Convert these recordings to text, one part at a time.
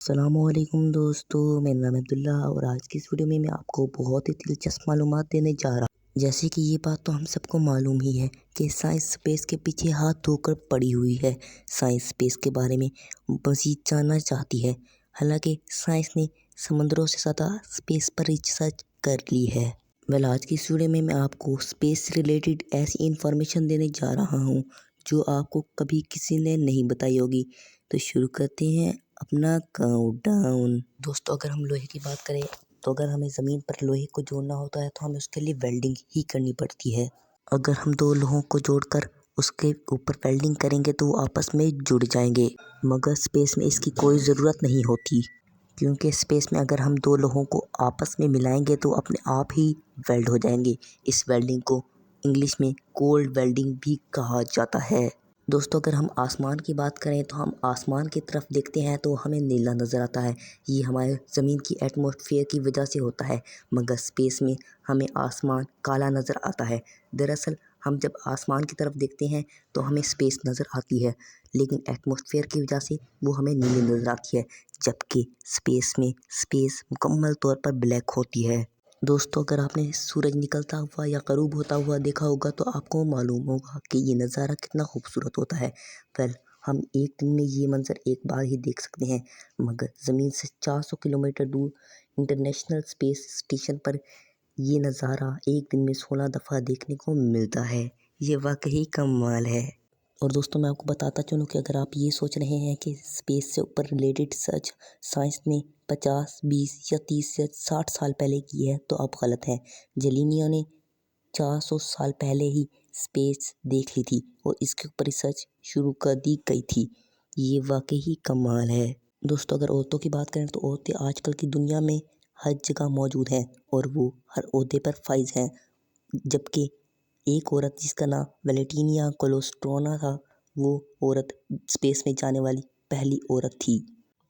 السلام علیکم دوستو، میرا نام عبداللہ اور آج کی اس ویڈیو میں آپ کو بہت ہی دلچسپ معلومات دینے جا رہا ہوں۔ جیسے کہ یہ بات تو ہم سب کو معلوم ہی ہے کہ سائنس اسپیس کے پیچھے ہاتھ دھو کر پڑی ہوئی ہے۔ سائنس اسپیس کے بارے میں مزید جاننا چاہتی ہے، حالانکہ سائنس نے سمندروں سے زیادہ اسپیس پر ریسرچ کر لی ہے۔ آج کی اس ویڈیو میں آپ کو اسپیس سے ریلیٹڈ ایسی انفارمیشن دینے جا رہا ہوں جو آپ کو کبھی کسی نے نہیں بتائی ہوگی۔ تو شروع کرتے ہیں اپنا کاؤنٹ ڈاؤن۔ دوستو، اگر ہم لوہے کی بات کریں تو اگر ہمیں زمین پر لوہے کو جوڑنا ہوتا ہے تو ہمیں اس کے لیے ویلڈنگ ہی کرنی پڑتی ہے۔ اگر ہم دو لوہوں کو جوڑ کر اس کے اوپر ویلڈنگ کریں گے تو وہ آپس میں جڑ جائیں گے، مگر اسپیس میں اس کی کوئی ضرورت نہیں ہوتی، کیونکہ اسپیس میں اگر ہم دو لوہوں کو آپس میں ملائیں گے تو اپنے آپ ہی ویلڈ ہو جائیں گے۔ اس ویلڈنگ کو انگلش میں کولڈ ویلڈنگ بھی کہا جاتا ہے۔ دوستو، اگر ہم آسمان کی بات کریں تو ہم آسمان کی طرف دیکھتے ہیں تو ہمیں نیلا نظر آتا ہے۔ یہ ہمارے زمین کی ایٹماسفیئر کی وجہ سے ہوتا ہے، مگر اسپیس میں ہمیں آسمان کالا نظر آتا ہے۔ دراصل ہم جب آسمان کی طرف دیکھتے ہیں تو ہمیں اسپیس نظر آتی ہے، لیکن ایٹماسفیئر کی وجہ سے وہ ہمیں نیلی نظر آتی ہے، جبکہ اسپیس میں اسپیس مکمل طور پر بلیک ہوتی ہے۔ دوستو، اگر آپ نے سورج نکلتا ہوا یا غروب ہوتا ہوا دیکھا ہوگا تو آپ کو معلوم ہوگا کہ یہ نظارہ کتنا خوبصورت ہوتا ہے۔ ہم ایک دن میں یہ منظر ایک بار ہی دیکھ سکتے ہیں، مگر زمین سے 400 کلومیٹر دور انٹرنیشنل اسپیس اسٹیشن پر یہ نظارہ ایک دن میں 16 دفعہ دیکھنے کو ملتا ہے۔ یہ واقعی کمال ہے۔ اور دوستوں، میں آپ کو بتاتا چلوں کہ اگر آپ یہ سوچ رہے ہیں کہ اسپیس سے اوپر ریلیٹڈ سرچ سائنس نے 50، 20 یا 30 یا 60 سال پہلے کی ہے تو آپ غلط ہیں۔ جیلینیو نے 400 سال پہلے ہی اسپیس دیکھ لی تھی اور اس کے اوپر ریسرچ شروع کر دی گئی تھی۔ یہ واقعی کمال ہے۔ دوستو، اگر عورتوں کی بات کریں تو عورتیں آج کل کی دنیا میں ہر جگہ موجود ہیں اور وہ ہر عہدے پر فائز ہیں، جبکہ ایک عورت جس کا نام ویلنٹینا کولسٹرونا تھا، وہ عورت اسپیس میں جانے والی پہلی عورت تھی۔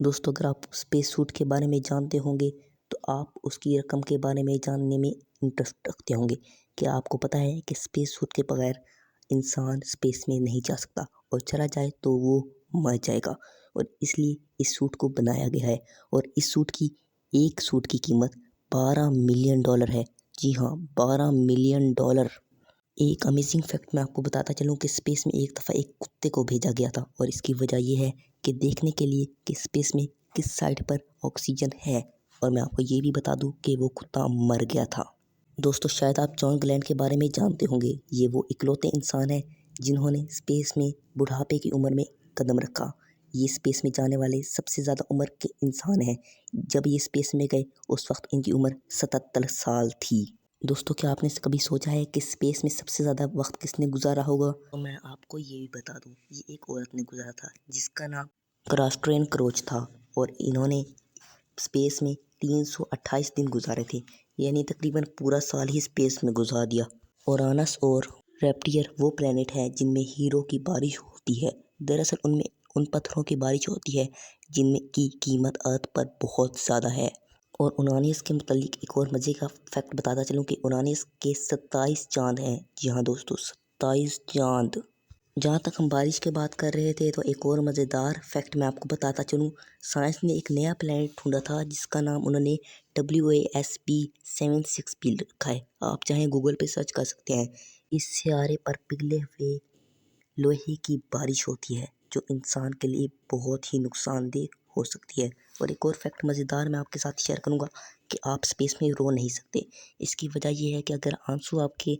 دوستو، اگر آپ اسپیس سوٹ کے بارے میں جانتے ہوں گے تو آپ اس کی رقم کے بارے میں جاننے میں انٹرسٹ رکھتے ہوں گے۔ کیا آپ کو پتہ ہے کہ اسپیس سوٹ کے بغیر انسان اسپیس میں نہیں جا سکتا، اور چلا جائے تو وہ مر جائے گا، اور اس لیے اس سوٹ کو بنایا گیا ہے، اور اس سوٹ کی ایک سوٹ کی قیمت $12 ملین ہے۔ جی ہاں، $12 ملین۔ ایک امیزنگ فیکٹ میں آپ کو بتاتا چلوں کہ اسپیس میں ایک دفعہ ایک کتے کو بھیجا گیا تھا، اور اس کی وجہ یہ ہے کہ دیکھنے کے لیے کہ اسپیس میں کس سائڈ پر آکسیجن ہے، اور میں آپ کو یہ بھی بتا دوں کہ وہ کتا مر گیا تھا۔ دوستو، شاید آپ جان گلینڈ کے بارے میں جانتے ہوں گے۔ یہ وہ اکلوتے انسان ہیں جنہوں نے اسپیس میں بڑھاپے کی عمر میں قدم رکھا۔ یہ اسپیس میں جانے والے سب سے زیادہ عمر کے انسان ہیں۔ جب یہ اسپیس میں گئے اس وقت ان کی عمر 77 سال تھی۔ دوستو، کیا آپ نے کبھی سوچا ہے کہ اسپیس میں سب سے زیادہ وقت کس نے گزارا ہوگا؟ تو میں آپ کو یہ بھی بتا دوں، یہ ایک عورت نے گزارا تھا جس کا نام کرسٹین کروچ تھا، اور انہوں نے اسپیس میں 328 دن گزارے تھے، یعنی تقریباً پورا سال ہی اسپیس میں گزار دیا۔ اورانس اور ریپٹیر وہ پلینٹ ہیں جن میں ہیرو کی بارش ہوتی ہے۔ دراصل ان میں ان پتھروں کی بارش ہوتی ہے جن میں کی قیمت ارتھ پر بہت زیادہ ہے۔ اور اورانس کے متعلق ایک اور مزے کا فیکٹ بتاتا چلوں کہ اورانس کے 27 چاند ہیں۔ جی ہاں دوستو، 27 چاند۔ جہاں تک ہم بارش کی بات کر رہے تھے تو ایک اور مزیدار فیکٹ میں آپ کو بتاتا چلوں، سائنس نے ایک نیا پلینٹ ڈھونڈا تھا جس کا نام انہوں نے WASP 76b رکھا ہے۔ آپ چاہیں گوگل پہ سرچ کر سکتے ہیں۔ اس سیارے پر پگھلے ہوئے لوہے کی بارش ہوتی ہے جو انسان کے لیے بہت ہی نقصان دہ ہو سکتی ہے۔ اور ایک اور فیکٹ مزیدار میں آپ کے ساتھ شیئر کروں گا کہ آپ اسپیس میں رو نہیں سکتے۔ اس کی وجہ یہ ہے کہ اگر آنسو آپ کے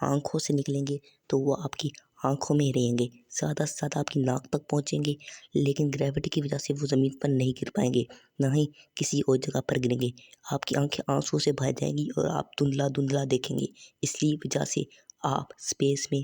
آنکھوں سے نکلیں گے تو وہ آپ کی آنکھوں میں رہیں گے، زیادہ سے زیادہ آپ کی ناک تک پہنچیں گے، لیکن گریوٹی کی وجہ سے وہ زمین پر نہیں گر پائیں گے، نہ ہی کسی اور جگہ پر گریں گے۔ آپ کی آنکھیں آنسو سے بھر جائیں گی اور آپ دھندلا دھندلا دیکھیں گے، اس لیے وجہ سے آپ اسپیس میں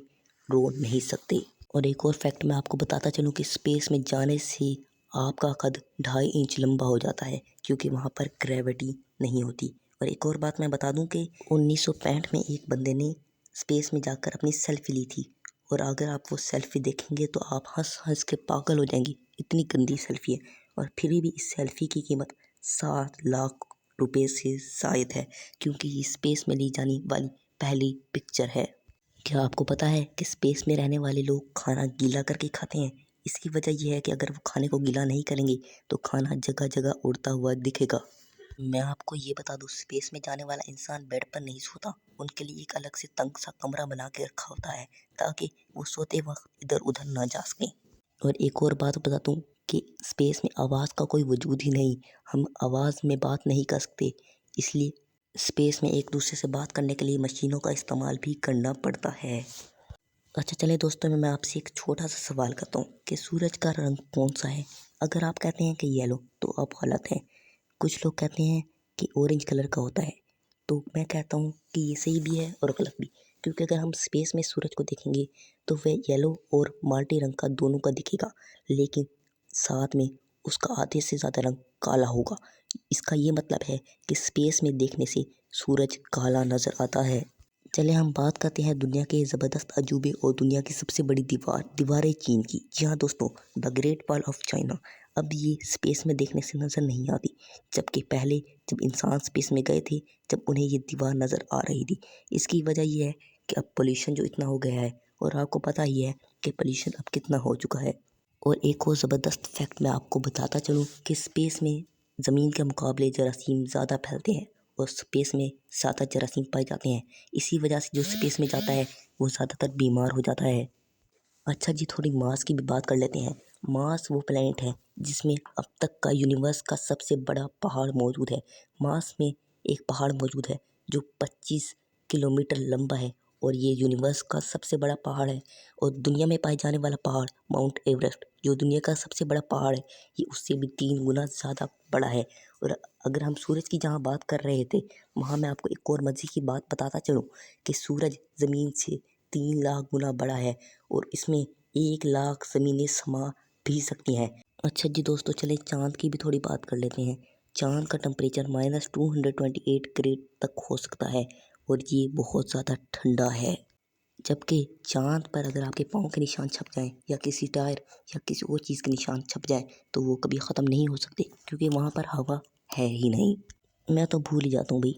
رو نہیں سکتے۔ اور ایک اور فیکٹ میں آپ کو بتاتا چلوں کہ اسپیس میں جانے سے آپ کا قد 2.5 انچ لمبا ہو جاتا ہے، کیونکہ وہاں پر گریوٹی نہیں ہوتی۔ اور ایک اور بات میں بتا دوں کہ 1965 میں ایک بندے نے اسپیس میں جا کر اپنی سیلفی لی تھی، اور اگر آپ وہ سیلفی دیکھیں گے تو آپ ہنس ہنس کے پاگل ہو جائیں گے، اتنی گندی سیلفی ہے۔ اور پھر بھی اس سیلفی کی قیمت 7 لاکھ روپے سے زائد ہے، کیونکہ یہ اسپیس میں لی جانے والی پہلی پکچر ہے۔ کیا آپ کو پتہ ہے کہ اسپیس میں رہنے والے لوگ کھانا گیلا کر کے کھاتے ہیں؟ اس کی وجہ یہ ہے کہ اگر وہ کھانے کو گیلا نہیں کریں گے تو کھانا جگہ جگہ اڑتا ہوا دکھے گا۔ میں آپ کو یہ بتا دوں، اسپیس میں جانے والا انسان بیڈ پر نہیں سوتا، ان کے لیے ایک الگ سے تنگ سا کمرہ بنا کے رکھا ہوتا ہے تاکہ وہ سوتے وقت ادھر ادھر نہ جا سکیں۔ اور ایک اور بات بتاتا ہوں کہ اسپیس میں آواز کا کوئی وجود ہی نہیں، ہم آواز میں بات نہیں کر سکتے، اس لیے اسپیس میں ایک دوسرے سے بات کرنے کے لیے مشینوں کا استعمال بھی کرنا پڑتا ہے۔ اچھا چلیں دوستوں، میں آپ سے ایک چھوٹا سا سوال کرتا ہوں کہ سورج کا رنگ کون سا ہے؟ اگر آپ کہتے ہیں کہ یلو تو آپ غلط ہیں۔ کچھ لوگ کہتے ہیں کہ اورنج کلر کا ہوتا ہے، تو میں کہتا ہوں کہ یہ صحیح بھی ہے اور غلط بھی، کیونکہ اگر ہم اسپیس میں سورج کو دیکھیں گے تو وہ یلو اور مالٹی رنگ کا دونوں کا دکھے گا، لیکن ساتھ میں اس کا آدھے سے زیادہ رنگ کالا ہوگا۔ اس کا یہ مطلب ہے کہ اسپیس میں دیکھنے سے سورج کالا نظر آتا ہے۔ چلے ہم بات کرتے ہیں دنیا کے زبردست عجوبے اور دنیا کی سب سے بڑی دیوار چین کی۔ جی ہاں دوستوں، دا گریٹ وال آف چائنا۔ اب یہ اسپیس میں دیکھنے سے نظر نہیں آتی، جبکہ پہلے جب انسان اسپیس میں گئے تھے جب انہیں یہ دیوار نظر آ رہی تھی۔ اس کی وجہ یہ ہے کہ اب پولیوشن جو اتنا ہو گیا ہے، اور آپ کو پتہ ہی ہے کہ پولیوشن اب کتنا ہو چکا ہے۔ اور ایک اور زبردست فیکٹ میں آپ کو بتاتا چلوں کہ اسپیس میں زمین کے مقابلے جراثیم زیادہ پھیلتے ہیں اور اسپیس میں زیادہ جراثیم پائے جاتے ہیں۔ اسی وجہ سے جو اسپیس میں جاتا ہے وہ زیادہ تر بیمار ہو جاتا ہے۔ اچھا جی، تھوڑی مارس کی بھی بات کر لیتے ہیں۔ مارس وہ پلینٹ ہے جس میں اب تک کا یونیورس کا سب سے بڑا پہاڑ موجود ہے۔ مارس میں ایک پہاڑ موجود ہے جو 25 کلومیٹر لمبا ہے، اور یہ یونیورس کا سب سے بڑا پہاڑ ہے۔ اور دنیا میں پائے جانے والا پہاڑ ماؤنٹ ایوریسٹ، جو دنیا کا سب سے بڑا پہاڑ ہے، یہ اس سے بھی 3 گنا زیادہ بڑا ہے۔ اور اگر ہم سورج کی جہاں بات کر رہے تھے، وہاں میں آپ کو ایک اور مزے کی بات بتاتا چلوں کہ سورج زمین سے 3 لاکھ گنا بڑا ہے، اور اس میں 1 لاکھ زمینیں سما بھی سکتی ہیں۔ اچھا جی دوستو، چلیں چاند کی بھی تھوڑی بات کر لیتے ہیں۔ چاند کا ٹمپریچر -228 گریڈ تک ہو سکتا ہے، اور یہ بہت زیادہ ٹھنڈا ہے۔ جبکہ چاند پر اگر آپ کے پاؤں کے نشان چھپ جائیں یا کسی ٹائر یا کسی اور چیز کے نشان چھپ جائیں تو وہ کبھی ختم نہیں ہو سکتے، کیونکہ وہاں پر ہوا ہے ہی نہیں۔ میں تو بھول ہی جاتا ہوں بھائی۔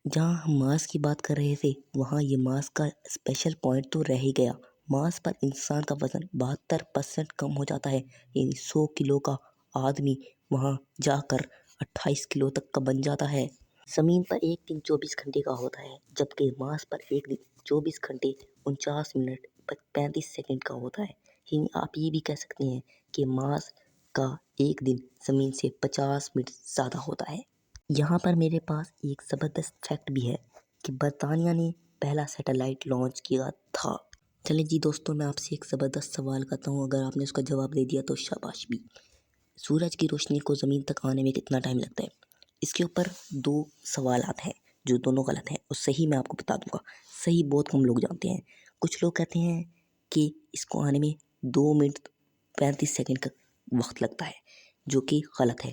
جہاں ہم مارس کی بات کر رہے تھے، وہاں یہ مارس کا اسپیشل پوائنٹ تو رہ ہی گیا۔ مارس پر انسان کا وزن 72% کم ہو جاتا ہے، یعنی 100 کلو کا آدمی وہاں جا کر 28 کلو تک کا بن جاتا ہے۔ زمین پر ایک دن 24 گھنٹے کا ہوتا ہے، جبکہ مارس پر ایک دن 24 گھنٹے 49 منٹ 35 سیکنڈ کا ہوتا ہے۔ یعنی آپ یہ بھی کہہ سکتے ہیں کہ مارس کا ایک دن زمین سے 50 منٹ زیادہ ہوتا ہے۔ یہاں پر میرے پاس ایک زبردست فیکٹ بھی ہے کہ برطانیہ نے پہلا سیٹلائٹ لانچ کیا تھا۔ چلیں جی دوستوں، میں آپ سے ایک زبردست سوال کرتا ہوں، اگر آپ نے اس کا جواب دے دیا تو شاباش بھی۔ سورج کی روشنی کو زمین تک آنے میں کتنا ٹائم لگتا ہے؟ اس کے اوپر 2 سوالات ہیں جو دونوں غلط ہیں، اور صحیح میں آپ کو بتا دوں گا۔ صحیح بہت کم لوگ جانتے ہیں۔ کچھ لوگ کہتے ہیں کہ اس کو آنے میں 2 منٹ 35 سیکنڈ کا وقت لگتا ہے، جو کہ غلط ہے۔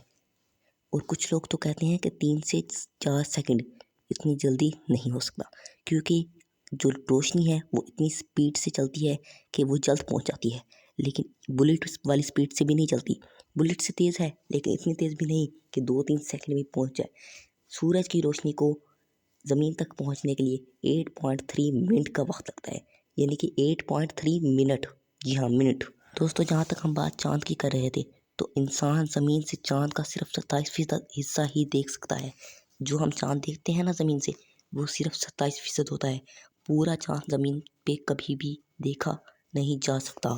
اور کچھ لوگ تو کہتے ہیں کہ 3 سے 4 سیکنڈ اتنی جلدی نہیں ہو سکتا، کیونکہ جو روشنی ہے وہ اتنی سپیڈ سے چلتی ہے کہ وہ جلد پہنچ جاتی ہے، لیکن بلٹ والی سپیڈ سے بھی نہیں چلتی۔ بلٹ سے تیز ہے لیکن اتنی تیز بھی نہیں کہ 2-3 سیکنڈ میں پہنچ جائے۔ سورج کی روشنی کو زمین تک پہنچنے کے لیے 8.3 منٹ کا وقت لگتا ہے، یعنی کہ 8.3 منٹ، جی ہاں منٹ۔ دوستو، جہاں تک ہم بات چاند کی کر رہے تھے، تو انسان زمین سے چاند کا صرف 27% حصہ ہی دیکھ سکتا ہے۔ جو ہم چاند دیکھتے ہیں نا زمین سے، وہ صرف 27% ہوتا ہے۔ پورا چاند زمین پہ کبھی بھی دیکھا نہیں جا سکتا۔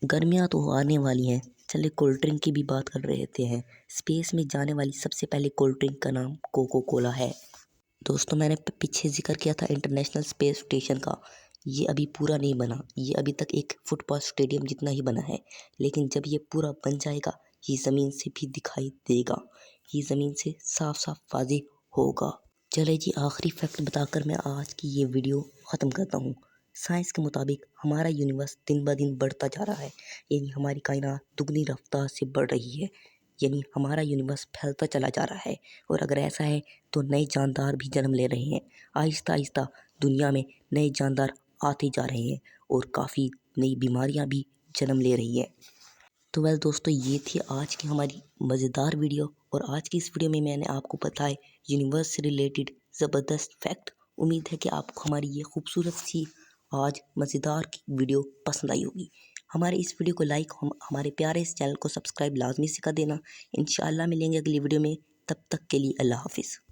گرمیاں تو آنے والی ہیں، چلے کولڈ ڈرنک کی بھی بات کر رہے تھے ہیں۔ اسپیس میں جانے والی سب سے پہلے کولڈ ڈرنک کا نام کوکو کولا ہے۔ دوستو، میں نے پیچھے ذکر کیا تھا انٹرنیشنل اسپیس اسٹیشن کا، یہ ابھی پورا نہیں بنا، یہ ابھی تک ایک فٹ بال اسٹیڈیم جتنا ہی بنا ہے، لیکن جب یہ پورا بن جائے گا یہ زمین سے بھی دکھائی دے گا، یہ زمین سے صاف صاف واضح ہوگا۔ چلے جی، آخری فیکٹ بتا کر میں آج کی یہ ویڈیو ختم کرتا ہوں۔ سائنس کے مطابق ہمارا یونیورس دن بہ دن بڑھتا جا رہا ہے، یعنی ہماری کائنات دگنی رفتار سے بڑھ رہی ہے، یعنی ہمارا یونیورس پھیلتا چلا جا رہا ہے، اور اگر ایسا ہے تو نئے جاندار بھی جنم لے رہے ہیں۔ آہستہ آہستہ دنیا میں نئے جاندار آتے جا رہے ہیں، اور کافی نئی بیماریاں بھی جنم لے رہی ہیں۔ تو دوستو، یہ تھی آج کی ہماری مزیدار ویڈیو، اور آج کی اس ویڈیو میں نے آپ کو بتائے یونیورس سے ریلیٹڈ زبردست فیکٹ۔ امید ہے کہ آپ کو ہماری یہ خوبصورت سی آج مزیدار کی ویڈیو پسند آئی ہوگی۔ ہمارے اس ویڈیو کو لائک، ہمارے پیارے اس چینل کو سبسکرائب لازمی سے کر دینا۔ انشاءاللہ ملیں گے اگلی ویڈیو میں، تب تک کے لیے اللہ حافظ۔